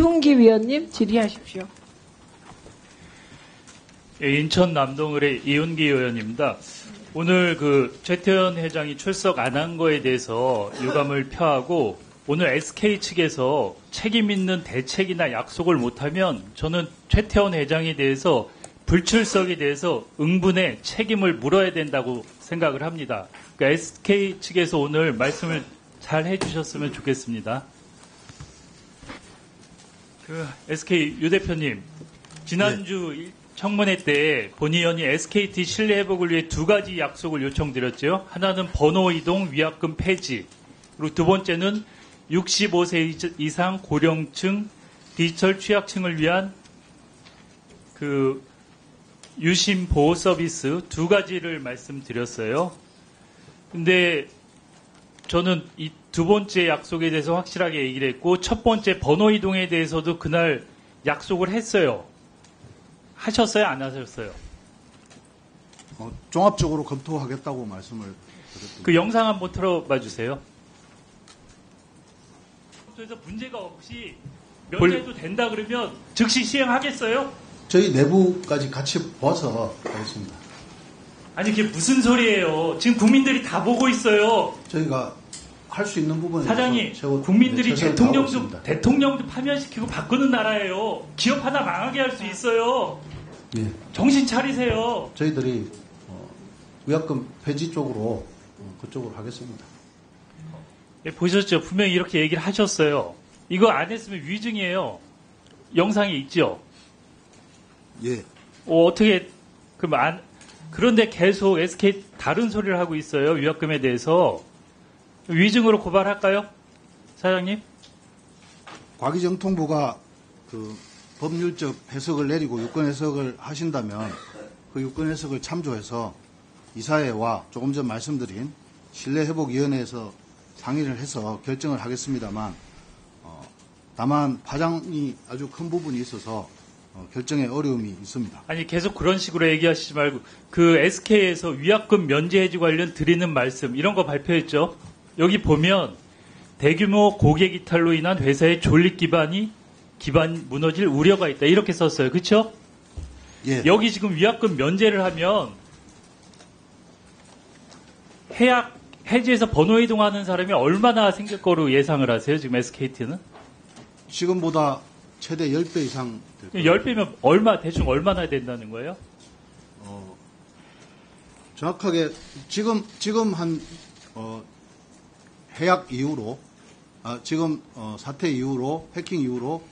이훈기 위원님 질의하십시오. 예, 인천 남동을의 이훈기 의원입니다. 오늘 최태원 회장이 출석 안 한 거에 대해서 유감을 표하고 오늘 SK 측에서 책임 있는 대책이나 약속을 못하면 저는 최태원 회장에 대해서 불출석에 대해서 응분의 책임을 물어야 된다고 생각을 합니다. 그러니까 SK 측에서 오늘 말씀을 잘 해주셨으면 좋겠습니다. SK 유 대표님, 지난주 청문회 때 본 의원이 SKT 신뢰 회복을 위해 두 가지 약속을 요청드렸죠. 하나는 번호 이동 위약금 폐지, 그리고 두 번째는 65세 이상 고령층 디지털 취약층을 위한 유심 보호 서비스 두 가지를 말씀드렸어요. 근데 저는 이 두 번째 약속에 대해서 확실하게 얘기를 했고, 첫 번째 번호 이동에 대해서도 그날 약속을 했어요. 하셨어요? 안 하셨어요? 종합적으로 검토하겠다고 말씀을 드렸습니다. 그 영상 한번 틀어봐 주세요. 그래서 문제가 없이 면제해도 된다 그러면 즉시 시행하겠어요? 저희 내부까지 같이 봐서 하겠습니다. 아니 그게 무슨 소리예요? 지금 국민들이 다 보고 있어요. 저희가 할 수 있는 부분에 사장님, 국민들이 대통령도 파면시키고 바꾸는 나라예요. 기업 하나 망하게 할 수 있어요. 예. 정신 차리세요. 저희들이 위약금 폐지 쪽으로 그쪽으로 하겠습니다. 예, 보셨죠? 분명히 이렇게 얘기를 하셨어요. 이거 안 했으면 위증이에요. 영상에 있죠? 예. 어떻게 그런데 계속 SK 다른 소리를 하고 있어요. 위약금에 대해서. 위증으로 고발할까요? 사장님? 과기정통부가 법률적 해석을 내리고 유권 해석을 하신다면 그 유권 해석을 참조해서 이사회와 조금 전 말씀드린 신뢰회복위원회에서 상의를 해서 결정을 하겠습니다만, 다만 파장이 아주 큰 부분이 있어서 결정에 어려움이 있습니다. 아니 계속 그런 식으로 얘기하시지 말고 SK에서 위약금 면제 해지 관련 드리는 말씀 이런 거 발표했죠. 여기 보면 대규모 고객 이탈로 인한 회사의 존립 기반 무너질 우려가 있다. 이렇게 썼어요. 그렇죠? 예. 여기 지금 위약금 면제를 하면 해지해서 번호 이동하는 사람이 얼마나 생길 거로 예상을 하세요? 지금 SKT는? 지금보다 최대 10배 이상 될 거예요. 10배면 대충 얼마나 된다는 거예요? 정확하게 지금 한 해약 이후로 지금 사태 이후로 해킹 이후로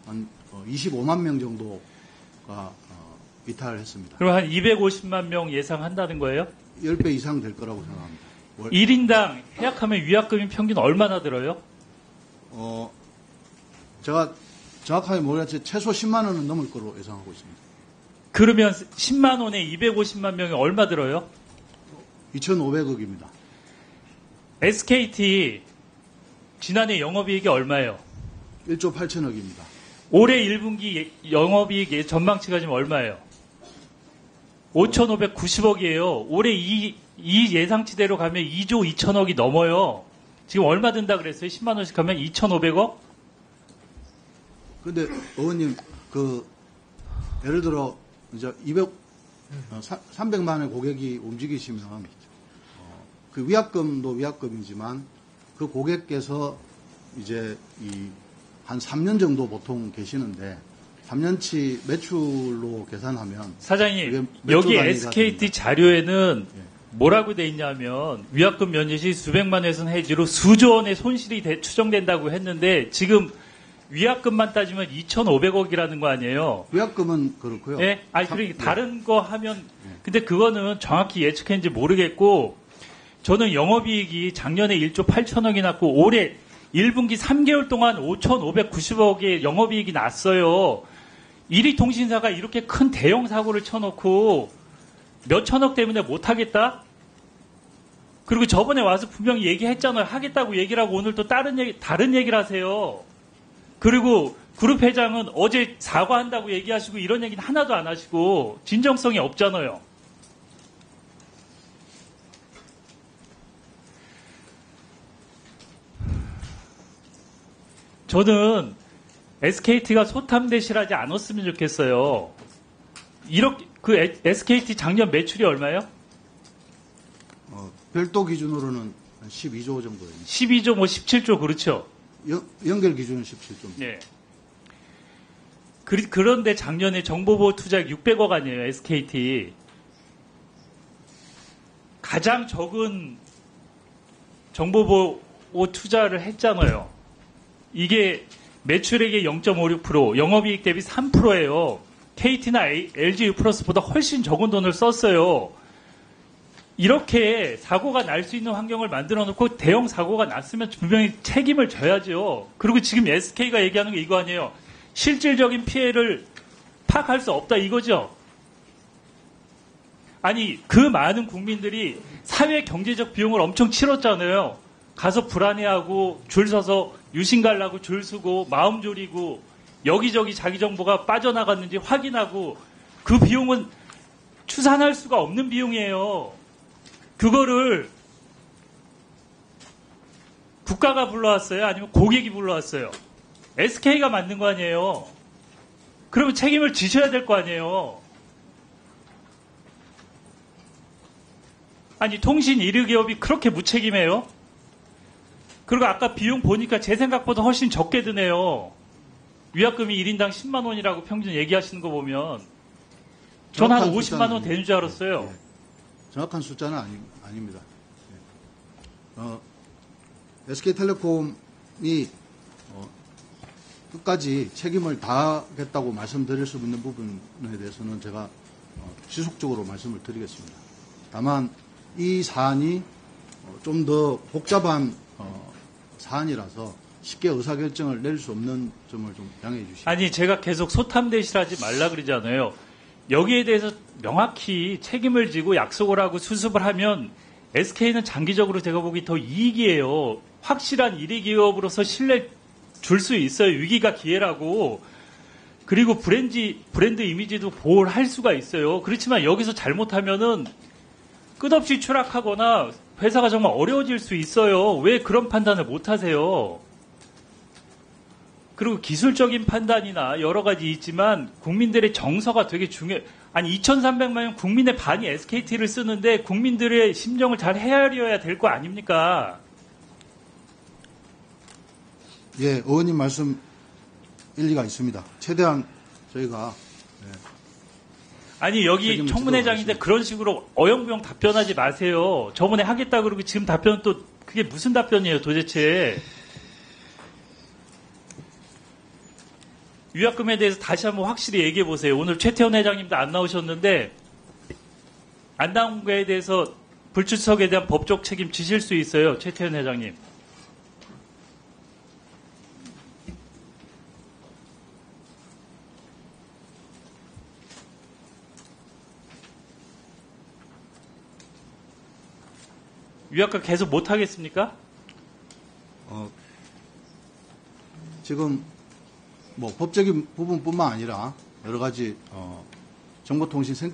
한 25만 명 정도가 이탈을 했습니다. 그럼 한 250만 명 예상한다는 거예요? 10배 이상 될 거라고 생각합니다. 1인당 해약하면 위약금이 평균 얼마나 들어요? 제가 정확하게 모르겠지만 최소 10만 원은 넘을 거로 예상하고 있습니다. 그러면 10만 원에 250만 명이 얼마 들어요? 2,500억입니다. SKT 지난해 영업이익이 얼마예요? 1조 8천억입니다. 올해 1분기 영업이익 전망치가 지금 얼마예요? 5,590억이에요. 올해 이 예상치대로 가면 2조 2천억이 넘어요. 지금 얼마 든다 그랬어요? 10만 원씩 하면 2,500억? 근데 의원님 예를 들어 이제 300만 원의 고객이 움직이시면 그 위약금도 위약금이지만 그 고객께서 이제 한 3년 정도 보통 계시는데 3년치 매출로 계산하면 사장님 여기 SKT 자료에는 뭐라고 돼 있냐면 위약금 면제 시 수백만 회선 해지로 수조 원의 손실이 추정된다고 했는데 지금 위약금만 따지면 2,500억이라는 거 아니에요? 위약금은 그렇고요. 네? 다른 거 하면 근데 그거는 정확히 예측했는지 모르겠고 저는 영업이익이 작년에 1조 8천억이 났고 올해 1분기 3개월 동안 5,590억의 영업이익이 났어요. 1위 통신사가 이렇게 큰 대형 사고를 쳐놓고 몇 천억 때문에 못하겠다? 그리고 저번에 와서 분명히 얘기했잖아요. 하겠다고 얘기를 하고 오늘 또 다른 얘기를 하세요. 그리고 그룹 회장은 어제 사과한다고 얘기하시고 이런 얘기는 하나도 안 하시고 진정성이 없잖아요. 저는 SKT가 소탐대실하지 않았으면 좋겠어요. 이렇게 그 SKT 작년 매출이 얼마예요? 별도 기준으로는 한 12조 정도예요. 12조, 뭐 17조 그렇죠. 연결 기준은 17조. 네. 그런데 작년에 정보보호 투자액 600억 아니에요, SKT. 가장 적은 정보보호 투자를 했잖아요. 이게 매출액의 0.56%, 영업이익 대비 3%예요. KT나 LG 유플러스보다 훨씬 적은 돈을 썼어요. 이렇게 사고가 날 수 있는 환경을 만들어 놓고 대형 사고가 났으면 분명히 책임을 져야죠. 그리고 지금 SK가 얘기하는 게 이거 아니에요. 실질적인 피해를 파악할 수 없다 이거죠. 아니 그 많은 국민들이 사회 경제적 비용을 엄청 치렀잖아요. 가서 불안해하고 줄 서서 유심 갈라고 줄 서고 마음 졸이고 여기저기 자기 정보가 빠져나갔는지 확인하고 그 비용은 추산할 수가 없는 비용이에요. 그거를 국가가 불러왔어요? 아니면 고객이 불러왔어요? SK가 만든 거 아니에요? 그러면 책임을 지셔야 될 거 아니에요? 아니 통신 1위 기업이 그렇게 무책임해요? 그리고 아까 비용 보니까 제 생각보다 훨씬 적게 드네요. 위약금이 1인당 10만 원이라고 평균 얘기하시는 거 보면 전 한 50만 원 되는 줄 알았어요. 네. 정확한 숫자는 아닙니다. SK텔레콤이 끝까지 책임을 다하겠다고 말씀드릴 수 있는 부분에 대해서는 제가 지속적으로 말씀을 드리겠습니다. 다만 이 사안이 좀 더 복잡한 사안이라서 쉽게 의사결정을 내릴 수 없는 점을 좀 양해해 주시죠. 아니 제가 계속 소탐대실하지 말라 그러잖아요. 여기에 대해서 명확히 책임을 지고 약속을 하고 수습을 하면 SK는 장기적으로 제가 보기 더 이익이에요. 확실한 1위 기업으로서 신뢰 줄 수 있어요. 위기가 기회라고. 그리고 브랜드 이미지도 보호를 할 수가 있어요. 그렇지만 여기서 잘못하면은 끝없이 추락하거나 회사가 정말 어려워질 수 있어요. 왜 그런 판단을 못 하세요? 그리고 기술적인 판단이나 여러 가지 있지만 국민들의 정서가 되게 중요해요. 아니 2,300만 명 국민의 반이 SKT를 쓰는데 국민들의 심정을 잘 헤아려야 될 거 아닙니까? 예, 의원님 말씀 일리가 있습니다. 최대한 저희가 아니 여기 청문회장인데 그런 식으로 어영부영 답변하지 마세요. 저번에 하겠다 그러고 지금 답변은 또 그게 무슨 답변이에요 도대체. 위약금에 대해서 다시 한번 확실히 얘기해 보세요. 오늘 최태원 회장님도 안 나오셨는데 안 나온 거에 대해서 불출석에 대한 법적 책임 지실 수 있어요. 최태원 회장님. 위약금 계속 못 하겠습니까? 지금 뭐 법적인 부분뿐만 아니라 여러 가지 정보통신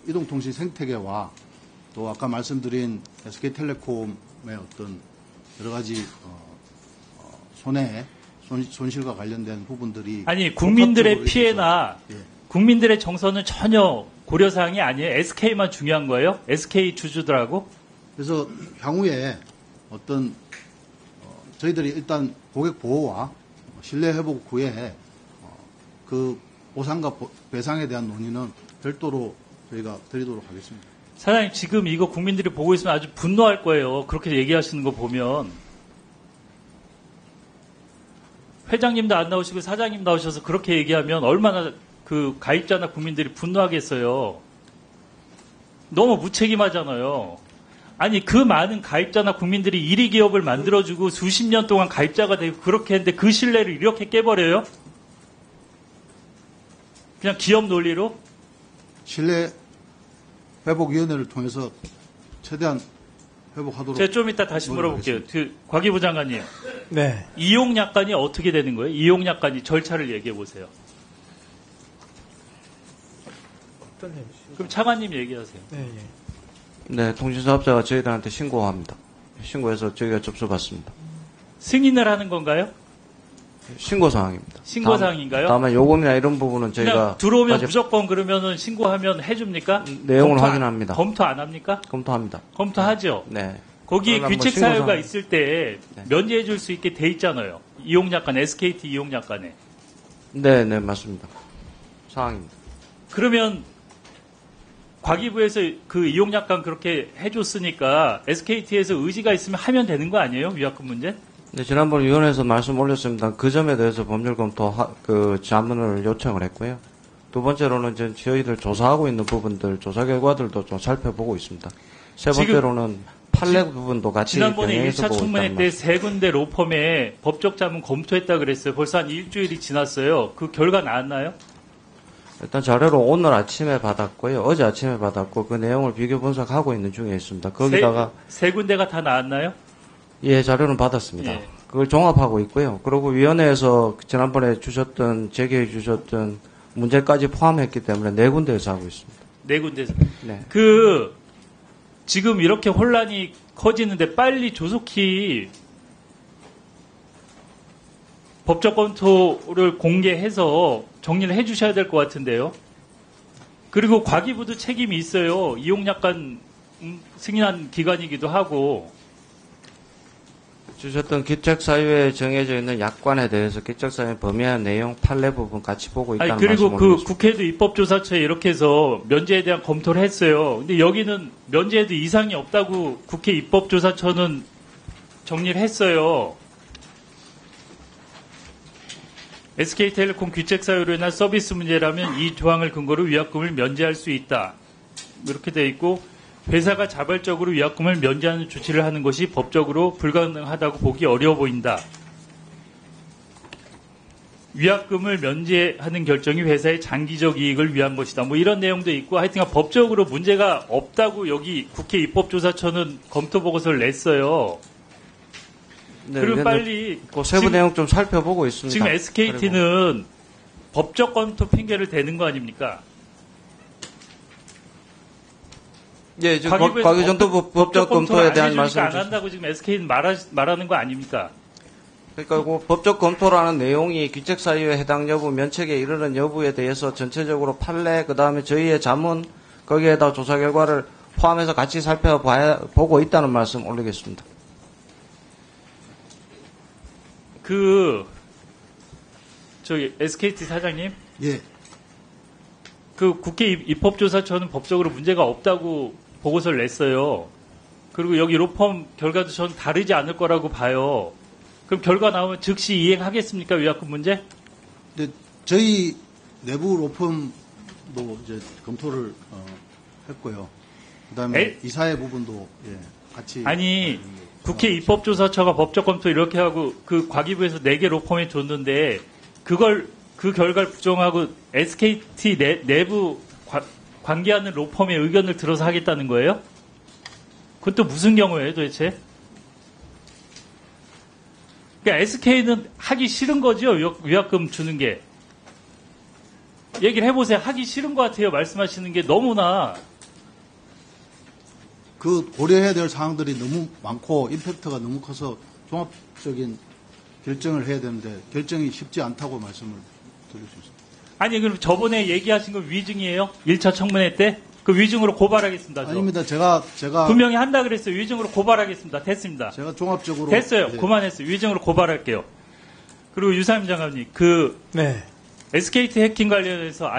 이동통신 생태계와 또 아까 말씀드린 SK텔레콤의 어떤 여러 가지 손실과 관련된 부분들이 아니 국민들의 복합적으로 피해나 있어서, 예. 국민들의 정서는 전혀 고려사항이 아니에요. SK만 중요한 거예요? SK 주주들하고? 그래서 향후에 어떤 저희들이 일단 고객 보호와 신뢰 회복 후에 그 보상과 배상에 대한 논의는 별도로 저희가 드리도록 하겠습니다. 사장님 지금 이거 국민들이 보고 있으면 아주 분노할 거예요. 그렇게 얘기하시는 거 보면. 회장님도 안 나오시고 사장님 나오셔서 그렇게 얘기하면 얼마나 그 가입자나 국민들이 분노하겠어요. 너무 무책임하잖아요. 아니 그 많은 가입자나 국민들이 1위 기업을 만들어주고 수십 년 동안 가입자가 되고 그렇게 했는데 그 신뢰를 이렇게 깨버려요? 그냥 기업 논리로? 신뢰 회복위원회를 통해서 최대한 회복하도록. 제가 좀 이따 다시 물어볼게요. 과기부 장관님. 네. 이용약관이 어떻게 되는 거예요? 이용약관이 절차를 얘기해 보세요. 그럼 차관님 얘기하세요. 네, 예. 네, 통신사업자가 저희들한테 신고합니다. 신고해서 저희가 접수받습니다. 승인을 하는 건가요? 신고 사항입니다. 신고 사항인가요? 다만 요금이나 이런 부분은 저희가 그냥 들어오면 아직 무조건 그러면은 신고하면 해줍니까? 내용을 검토 확인합니다. 검토 안 합니까? 검토합니다. 검토하죠. 네. 거기에 그러나 뭐 귀책 신고 사유가 사항- 있을 때 네. 면제해 줄 수 있게 돼 있잖아요. 이용약관, SKT 이용약관에. 네, 네, 맞습니다. 사항입니다. 그러면 과기부에서 그 이용약관 그렇게 해줬으니까 SKT에서 의지가 있으면 하면 되는 거 아니에요? 위약금 문제? 네, 지난번 위원회에서 말씀 올렸습니다. 그 점에 대해서 법률 검토 자문을 요청을 했고요. 두 번째로는 저희들 조사하고 있는 부분들, 조사 결과들도 좀 살펴보고 있습니다. 세 지금- 번째로는 판례 부분도 같이 지난번에 병행해서 1차 보고 청문회 있다는 때 말씀. 세 군데 로펌에 법적 자문 검토했다 그랬어요. 벌써 한 일주일이 지났어요. 그 결과 나왔나요? 일단 자료를 오늘 아침에 받았고요. 어제 아침에 받았고 그 내용을 비교 분석하고 있는 중에 있습니다. 거기다가 세 군데가 다 나왔나요? 예, 자료는 받았습니다. 예. 그걸 종합하고 있고요. 그리고 위원회에서 지난번에 제기해 주셨던 문제까지 포함했기 때문에 네 군데에서 하고 있습니다. 네 군데에서. 네. 지금 이렇게 혼란이 커지는데 빨리 조속히 법적 검토를 공개해서 정리를 해 주셔야 될 것 같은데요. 그리고 과기부도 책임이 있어요. 이용약관 승인한 기관이기도 하고. 주셨던 기책사유에 정해져 있는 약관에 대해서 기책사유에 범위한 내용 판례 부분 같이 보고 있다는 아니, 그리고 말씀을 그 올리겠습니다. 국회도 입법조사처에 이렇게 해서 면제에 대한 검토를 했어요. 근데 여기는 면제에도 이상이 없다고 국회 입법조사처는 정리를 했어요. SK텔레콤 귀책 사유로 인한 서비스 문제라면 이 조항을 근거로 위약금을 면제할 수 있다. 이렇게 돼 있고 회사가 자발적으로 위약금을 면제하는 조치를 하는 것이 법적으로 불가능하다고 보기 어려워 보인다. 위약금을 면제하는 결정이 회사의 장기적 이익을 위한 것이다. 뭐 이런 내용도 있고 하여튼 법적으로 문제가 없다고 여기 국회 입법조사처는 검토 보고서를 냈어요. 네, 그리고 위원님, 빨리 그 세부 지금- 내용 좀 살펴보고 있습니다. 지금 SKT는 법적 검토 핑계를 대는 거 아닙니까? 예, 지금 과기부에서 과기정도 법적 검토에 대한 말씀을 안 한다고 지금 SK는 말하는 거 아닙니까? 그러니까 그 법적 검토라는 내용이 귀책 사유에 해당 여부, 면책에 이르는 여부에 대해서 전체적으로 판례, 그 다음에 저희의 자문, 거기에다 조사 결과를 포함해서 같이 살펴보고 있다는 말씀 올리겠습니다. 저기 SKT 사장님, 예, 그 국회 입법조사처는 법적으로 문제가 없다고 보고서를 냈어요. 그리고 여기 로펌 결과도 저는 다르지 않을 거라고 봐요. 그럼 결과 나오면 즉시 이행하겠습니까? 위약금 문제? 근데 저희 내부 로펌도 이제 검토를 했고요. 그다음에 에? 이사회 부분도 예, 같이 아니, 국회 입법조사처가 법적 검토 이렇게 하고 그 과기부에서 4개 로펌에 줬는데 그 결과를 부정하고 SKT 내부 관계하는 로펌의 의견을 들어서 하겠다는 거예요? 그건 또 무슨 경우예요, 도대체? 그러니까 SK는 하기 싫은 거죠, 위약금 주는 게. 얘기를 해보세요. 하기 싫은 것 같아요, 말씀하시는 게 너무나. 그 고려해야 될 사항들이 너무 많고 임팩트가 너무 커서 종합적인 결정을 해야 되는데 결정이 쉽지 않다고 말씀을 드릴 수 있습니다. 아니, 그럼 저번에 얘기하신 건 위증이에요? 1차 청문회 때? 그 위증으로 고발하겠습니다. 저. 아닙니다. 제가 분명히 한다 그랬어요. 위증으로 고발하겠습니다. 됐습니다. 제가 종합적으로 됐어요. 예, 그만했어요. 위증으로 고발할게요. 그리고 유상임 장관님, 네. SKT 해킹 관련해서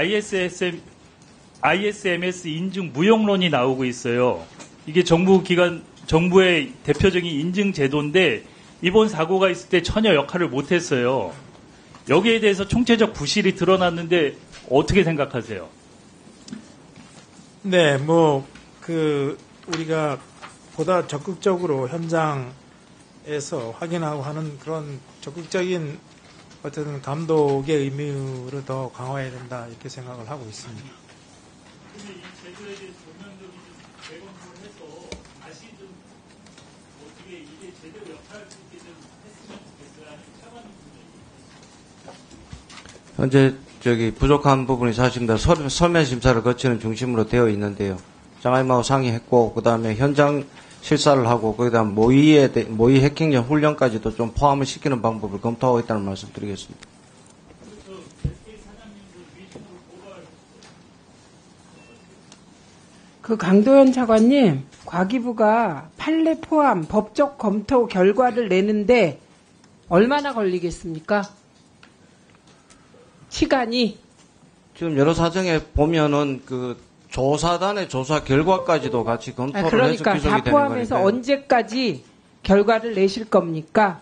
ISMS 인증 무용론이 나오고 있어요. 이게 정부의 대표적인 인증 제도인데 이번 사고가 있을 때 전혀 역할을 못했어요. 여기에 대해서 총체적 부실이 드러났는데 어떻게 생각하세요? 네, 우리가 보다 적극적으로 현장에서 확인하고 하는 그런 적극적인 어떤 감독의 의무를 더 강화해야 된다, 이렇게 생각을 하고 있습니다. 근데 이 제도에 대해서 전면적인 재검토를 해서 다시 좀 어떻게 이게 제대로 역할할 수 있게 좀 했으면 좋겠어요. 아니면 차관님 현재 부족한 부분이 사실입니다. 서면 심사를 거치는 중심으로 되어 있는데요. 장관님하고 상의했고, 그 다음에 현장 실사를 하고 거기다 모의 해킹전 훈련까지도 좀 포함을 시키는 방법을 검토하고 있다는 말씀드리겠습니다. 그 강도현 차관님, 과기부가 판례 포함 법적 검토 결과를 내는데 얼마나 걸리겠습니까? 시간이? 지금 여러 사정에 보면은 그 조사단의 조사 결과까지도 같이 검토를 그러니까 해서 다 기속이 되는 포함해서 거니까요. 언제까지 결과를 내실 겁니까?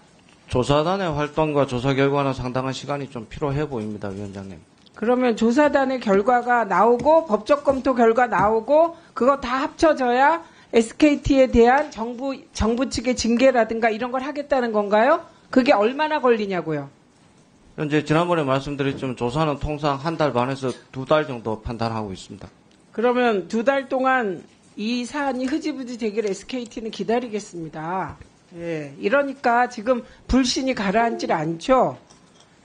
조사단의 활동과 조사 결과는 상당한 시간이 좀 필요해 보입니다, 위원장님. 그러면 조사단의 결과가 나오고 법적 검토 결과 나오고 그거 다 합쳐져야 SKT에 대한 정부 측의 징계라든가 이런 걸 하겠다는 건가요? 그게 얼마나 걸리냐고요? 현재 지난번에 말씀드렸지만 조사는 통상 한 달 반에서 2달 정도 판단하고 있습니다. 그러면 2달 동안 이 사안이 흐지부지 되기를 SKT는 기다리겠습니다. 예, 이러니까 지금 불신이 가라앉질 않죠.